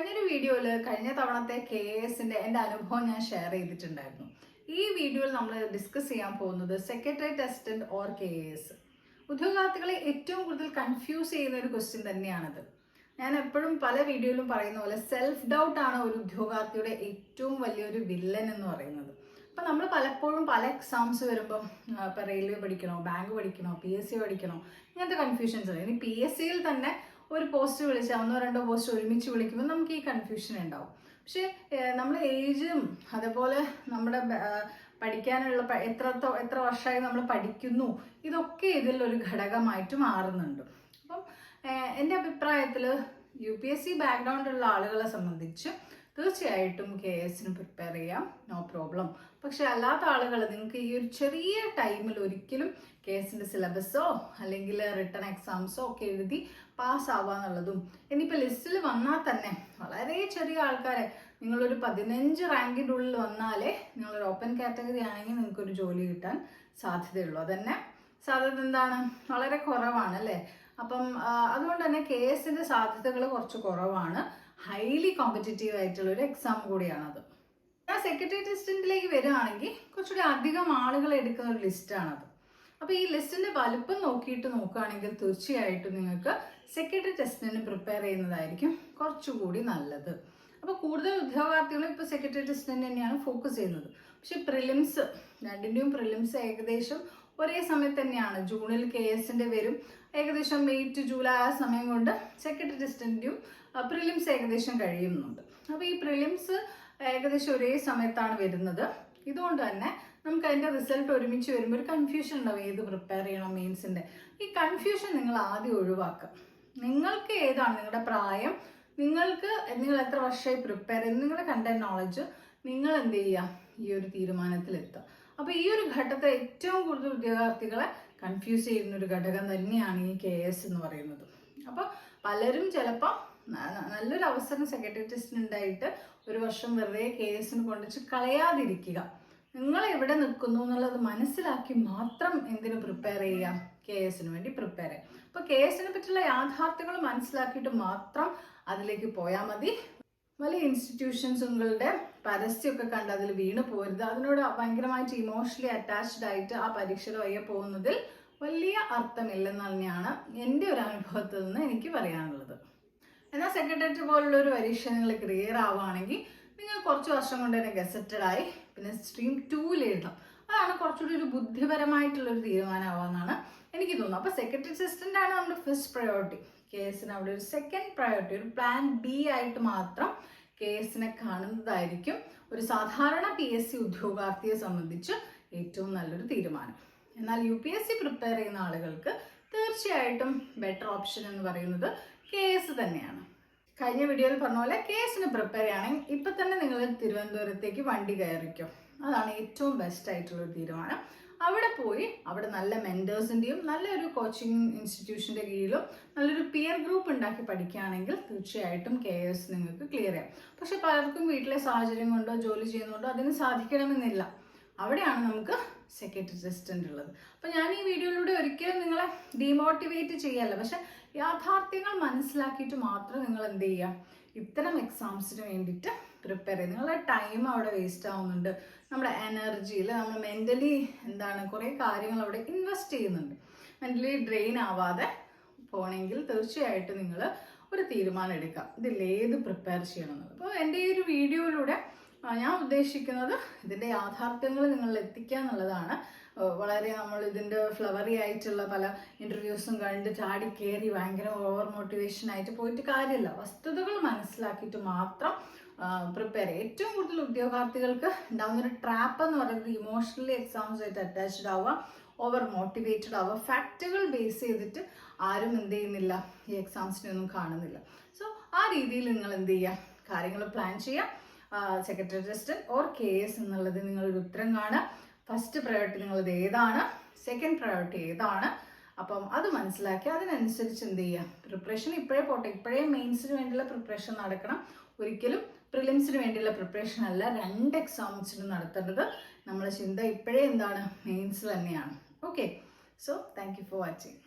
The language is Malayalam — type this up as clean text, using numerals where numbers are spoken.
കഴിഞ്ഞൊരു വീഡിയോയിൽ കഴിഞ്ഞ തവണത്തെ KS-ന്റെ എൻ്റെ അനുഭവം ഞാൻ ഷെയർ ചെയ്തിട്ടുണ്ടായിരുന്നു. ഈ വീഡിയോയിൽ നമ്മൾ ഡിസ്കസ് ചെയ്യാൻ പോകുന്നത് സെക്രട്ടേറിയറ്റ് അസിസ്റ്റന്റ് ഓർ KS. ഉദ്യോഗാർത്ഥികളെ ഏറ്റവും കൂടുതൽ കൺഫ്യൂസ് ചെയ്യുന്ന ഒരു ക്വസ്റ്റ്യൻ തന്നെയാണത്. ഞാൻ എപ്പോഴും പല വീഡിയോയിലും പറയുന്ന പോലെ സെൽഫ് ഡൗട്ട് ആണ് ഒരു ഉദ്യോഗാർത്ഥിയുടെ ഏറ്റവും വലിയൊരു വില്ലൻ എന്ന് പറയുന്നത്. അപ്പം നമ്മൾ പലപ്പോഴും പല എക്സാംസ് വരുമ്പം ഇപ്പം റെയിൽവേ പഠിക്കണോ, ബാങ്ക് പഠിക്കണോ, PSC പഠിക്കണോ, ഇങ്ങനത്തെ കൺഫ്യൂഷൻസ് ഉണ്ട്. ഇനി PSC-യിൽ തന്നെ ഒരു പോസ്റ്റ് വിളിച്ചാൽ ഒന്നോ രണ്ടോ പോസ്റ്റ് ഒരുമിച്ച് വിളിക്കുമ്പോൾ നമുക്ക് ഈ കൺഫ്യൂഷൻ ഉണ്ടാവും. പക്ഷേ നമ്മുടെ ഏജും അതേപോലെ നമ്മുടെ പഠിക്കാനുള്ള എത്ര വർഷമായി നമ്മൾ പഠിക്കുന്നു, ഇതൊക്കെ ഇതിലൊരു ഘടകമായിട്ട് മാറുന്നുണ്ട്. അപ്പം എൻ്റെ അഭിപ്രായത്തിൽ UPSC ബാക്ക്ഗ്രൗണ്ട് ഉള്ള ആളുകളെ സംബന്ധിച്ച് തീർച്ചയായിട്ടും KS-ന് പ്രിപ്പയർ ചെയ്യാം, നോ പ്രോബ്ലം. പക്ഷെ അല്ലാത്ത ആളുകൾ നിങ്ങൾക്ക് ഈ ഒരു ചെറിയ ടൈമിൽ ഒരിക്കലും KS-ന്റെ സിലബസോ അല്ലെങ്കിൽ റിട്ടൺ എക്സാംസോ ഒക്കെ എഴുതി പാസ്സാവാന്നുള്ളതും, ഇനിയിപ്പോൾ ലിസ്റ്റിൽ വന്നാൽ തന്നെ വളരെ ചെറിയ ആൾക്കാരെ, നിങ്ങളൊരു 15 റാങ്കിൻ്റെ ഉള്ളിൽ വന്നാലേ നിങ്ങളൊരു ഓപ്പൺ കാറ്റഗറി ആണെങ്കിൽ നിങ്ങൾക്കൊരു ജോലി കിട്ടാൻ സാധ്യതയുള്ളൂ. അതന്നെ സാധ്യത എന്താണ്, വളരെ കുറവാണ് അല്ലേ. അപ്പം അതുകൊണ്ട് തന്നെ KS-ന്റെ സാധ്യതകൾ കുറച്ച് കുറവാണ്. ഹൈലി കോമ്പറ്റീറ്റീവ് ആയിട്ടുള്ള ഒരു എക്സാം കൂടിയാണത്. സെക്രട്ടേറിയറ്റ് അസിസ്റ്റന്റിലേക്ക് വരികയാണെങ്കിൽ കുറച്ചുകൂടി അധികം ആളുകൾ എടുക്കുന്ന ഒരു ലിസ്റ്റാണത്. അപ്പോൾ ഈ ലിസ്റ്റിന്റെ വലുപ്പം നോക്കുകയാണെങ്കിൽ തീർച്ചയായിട്ടും നിങ്ങൾക്ക് സെക്രട്ടേറിയറ്റ് അസിസ്റ്റന്റിന് പ്രിപ്പയർ ചെയ്യുന്നതായിരിക്കും കുറച്ചുകൂടി നല്ലത്. അപ്പോൾ കൂടുതൽ ഉദ്യോഗാർത്ഥികളും ഇപ്പോൾ സെക്രട്ടേറിയറ്റ് അസിസ്റ്റന്റ് തന്നെയാണ് ഫോക്കസ് ചെയ്യുന്നത്. പക്ഷെ പ്രിലിംസ്, രണ്ടിൻ്റെയും പ്രിലിംസ് ഏകദേശം ഒരേ സമയത്ത് തന്നെയാണ്. ജൂണിൽ KS-ന്റെ വരും, ഏകദേശം May to July ആ സമയം കൊണ്ട് സെക്രട്ടേറിയറ്റ് അസിസ്റ്റന്റും പ്രിലിംസ് ഏകദേശം കഴിയുന്നുണ്ട്. അപ്പോൾ ഈ പ്രിലിംസ് ഏകദേശം ഒരേ സമയത്താണ് വരുന്നത്. ഇതുകൊണ്ട് തന്നെ നമുക്ക് അതിൻ്റെ റിസൾട്ട് ഒരുമിച്ച് വരുമ്പോൾ ഒരു കൺഫ്യൂഷൻ ഉണ്ടാവും, ഏത് പ്രിപ്പയർ ചെയ്യണം മെയിൻസിൻ്റെ. ഈ കൺഫ്യൂഷൻ നിങ്ങൾ ആദ്യം ഒഴിവാക്കുക. നിങ്ങൾക്ക് ഏതാണ് നിങ്ങളുടെ പ്രായം, നിങ്ങൾ എത്ര വർഷമായി പ്രിപ്പയർ ചെയ്യുന്നത്, നിങ്ങളുടെ കണ്ടന്റ് നോളജ്, നിങ്ങൾ എന്ത് ചെയ്യുക, ഈ ഒരു തീരുമാനത്തിലെത്തുക. അപ്പോൾ ഈ ഒരു ഘട്ടത്തെ ഏറ്റവും കൂടുതൽ ഉദ്യോഗാർത്ഥികളെ കൺഫ്യൂസ് ചെയ്യുന്ന ഒരു ഘടകം തന്നെയാണ് ഈ KS എന്ന് പറയുന്നത്. അപ്പോൾ പലരും ചിലപ്പോൾ നല്ലൊരു അവസരം സെക്രട്ടേറിയറ്റ് അസിസ്റ്റന്റ് ഉണ്ടായിട്ട് ഒരു വർഷം വെറുതെ KS-ന് കൊണ്ടുവച്ച് കളയാതിരിക്കുക. നിങ്ങൾ എവിടെ നിൽക്കുന്നു എന്നുള്ളത് മനസ്സിലാക്കി മാത്രം എന്തിനു പ്രിപ്പയർ ചെയ്യുക, KS-ന് വേണ്ടി പ്രിപ്പയർ ചെയ്യുക. അപ്പോൾ KS-നെ പറ്റിയുള്ള യാഥാർത്ഥ്യങ്ങൾ മനസ്സിലാക്കിയിട്ട് മാത്രം അതിലേക്ക് പോയാൽ മതി. വലിയ ഇൻസ്റ്റിറ്റ്യൂഷൻസുകളുടെ പരസ്യമൊക്കെ കണ്ട് അതിൽ വീണ് പോരുത്. അതിനോട് ഭയങ്കരമായിട്ട് ഇമോഷണലി അറ്റാച്ച്ഡ് ആയിട്ട് ആ പരീക്ഷയുടെ വയ്യ പോകുന്നതിൽ വലിയ അർത്ഥമില്ലെന്ന് തന്നെയാണ് എൻ്റെ ഒരു അനുഭവത്തിൽ നിന്ന് എനിക്ക് പറയാനുള്ളത്. എന്നാൽ സെക്രട്ടേറിയറ്റ് പോലുള്ള ഒരു പരീക്ഷ നിങ്ങൾ ക്ലിയർ ആവുകയാണെങ്കിൽ നിങ്ങൾ കുറച്ച് വർഷം കൊണ്ട് തന്നെ ഗസറ്റഡ് ആയി പിന്നെ സ്ട്രീം 2-ൽ എഴുതാം. അതാണ് കുറച്ചുകൂടി ഒരു ബുദ്ധിപരമായിട്ടുള്ളൊരു തീരുമാനമാവാന്നാണ് എനിക്ക് തോന്നുന്നത്. അപ്പോൾ സെക്രട്ടേറിയറ്റ് അസിസ്റ്റന്റ് ആണ് നമ്മുടെ ഫസ്റ്റ് പ്രയോറിറ്റി. KS-ന് അവിടെ ഒരു സെക്കൻഡ് പ്രയോറിറ്റി, ഒരു പ്ലാൻ B ആയിട്ട് മാത്രം KS-നെ കാണുന്നതായിരിക്കും ഒരു സാധാരണ PSC ഉദ്യോഗാർത്ഥിയെ സംബന്ധിച്ച് ഏറ്റവും നല്ലൊരു തീരുമാനം. എന്നാൽ UPSC പ്രിപ്പയർ ചെയ്യുന്ന ആളുകൾക്ക് തീർച്ചയായിട്ടും ബെറ്റർ ഓപ്ഷൻ എന്ന് പറയുന്നത് KS തന്നെയാണ്. കഴിഞ്ഞ വീഡിയോയിൽ പറഞ്ഞ പോലെ KS-ന് പ്രിപ്പയർ ചെയ്യുകയാണെങ്കിൽ ഇപ്പം തന്നെ നിങ്ങൾ തിരുവനന്തപുരത്തേക്ക് വണ്ടി കയറിക്കോ. അതാണ് ഏറ്റവും ബെസ്റ്റ് ആയിട്ടുള്ളൊരു തീരുമാനം. അവിടെ പോയി അവിടെ നല്ല മെൻറ്റേഴ്സിൻ്റെയും നല്ലൊരു കോച്ചിങ് ഇൻസ്റ്റിറ്റ്യൂഷൻ്റെ കീഴിലും നല്ലൊരു പിയർ ഗ്രൂപ്പ് ഉണ്ടാക്കി പഠിക്കുകയാണെങ്കിൽ തീർച്ചയായിട്ടും KS നിങ്ങൾക്ക് ക്ലിയർ ചെയ്യാം. പക്ഷെ പലർക്കും വീട്ടിലെ സാഹചര്യം കൊണ്ടോ ജോലി ചെയ്യുന്നതുകൊണ്ടോ അതിന് സാധിക്കണമെന്നില്ല. അവിടെയാണ് നമുക്ക് സെക്രട്ടേറിയറ്റ് അസിസ്റ്റന്റ് ഉള്ളത്. അപ്പം ഞാൻ ഈ വീഡിയോയിലൂടെ ഒരിക്കലും നിങ്ങളെ ഡീമോട്ടിവേറ്റ് ചെയ്യല്ല, പക്ഷെ യാഥാർത്ഥ്യങ്ങൾ മനസ്സിലാക്കിയിട്ട് മാത്രം നിങ്ങൾ എന്ത് ചെയ്യുക, ഇത്തരം എക്സാംസിന് വേണ്ടിയിട്ട് പ്രിപ്പയർ ചെയ്യുക. നിങ്ങളുടെ ടൈം അവിടെ വേസ്റ്റ് ആവുന്നുണ്ട്, നമ്മുടെ എനർജിയിൽ നമ്മൾ മെൻ്റലി കുറേ കാര്യങ്ങൾ അവിടെ ഇൻവെസ്റ്റ് ചെയ്യുന്നുണ്ട്. മെൻ്റലി ഡ്രെയിൻ ആവാതെ പോകണമെങ്കിൽ തീർച്ചയായിട്ടും നിങ്ങൾ ഒരു തീരുമാനം എടുക്കുക, ഇതിലേത് പ്രിപ്പയർ ചെയ്യണമെന്നത്. അപ്പോൾ എൻ്റെ ഈ ഒരു വീഡിയോയിലൂടെ ഞാൻ ഉദ്ദേശിക്കുന്നത് ഇതിൻ്റെ യാഥാർത്ഥ്യങ്ങൾ നിങ്ങളിൽ എത്തിക്കുക എന്നുള്ളതാണ്. വളരെ നമ്മൾ ഇതിൻ്റെ ഫ്ലവറി ആയിട്ടുള്ള പല ഇൻ്റർവ്യൂസും കണ്ട് ചാടി കയറി ഭയങ്കര ഓവർ മോട്ടിവേഷൻ ആയിട്ട് പോയിട്ട് കാര്യമില്ല. വസ്തുതകൾ മനസ്സിലാക്കിയിട്ട് മാത്രം പ്രിപ്പയർ ചെയ്യുക. ഏറ്റവും കൂടുതൽ ഉദ്യോഗാർത്ഥികൾക്ക് ഉണ്ടാകുന്നൊരു ട്രാപ്പ് എന്ന് പറയുന്നത് ഇമോഷണലി എക്സാംസുമായിട്ട് അറ്റാച്ച്ഡ് ആവുക, ഓവർ മോട്ടിവേറ്റഡ് ആവുക, ഫാക്റ്റുകൾ ബേസ് ചെയ്തിട്ട് ആരും എന്ത് ചെയ്യുന്നില്ല, ഈ എക്സാംസിനൊന്നും കാണുന്നില്ല. സോ ആ രീതിയിൽ നിങ്ങൾ എന്ത് ചെയ്യുക, കാര്യങ്ങൾ പ്ലാൻ ചെയ്യുക. സെക്രട്ടേറിയറ്റ് അസിസ്റ്റന്റ് ഓർ KS എന്നുള്ളത് നിങ്ങളൊരു ഉത്തരം കാണുക. ഫസ്റ്റ് പ്രയോറിറ്റി നിങ്ങളത് ഏതാണ്, സെക്കൻഡ് പ്രയോറിറ്റി ഏതാണ്, അപ്പം അത് മനസ്സിലാക്കി അതിനനുസരിച്ച് എന്ത് ചെയ്യുക, പ്രിപ്പറേഷൻ ഇപ്പോഴേ പോട്ടെ. ഇപ്പോഴേ മെയിൻസിന് വേണ്ടിയുള്ള പ്രിപ്പറേഷൻ നടക്കണം, ഒരിക്കലും പ്രിലിംസിന് വേണ്ടിയുള്ള പ്രിപ്പറേഷൻ അല്ല. 2 എക്സാംസിനും നടത്തേണ്ടത് നമ്മുടെ ചിന്ത ഇപ്പോഴേ മെയിൻസ് തന്നെയാണ്. Okay, so thank you for watching.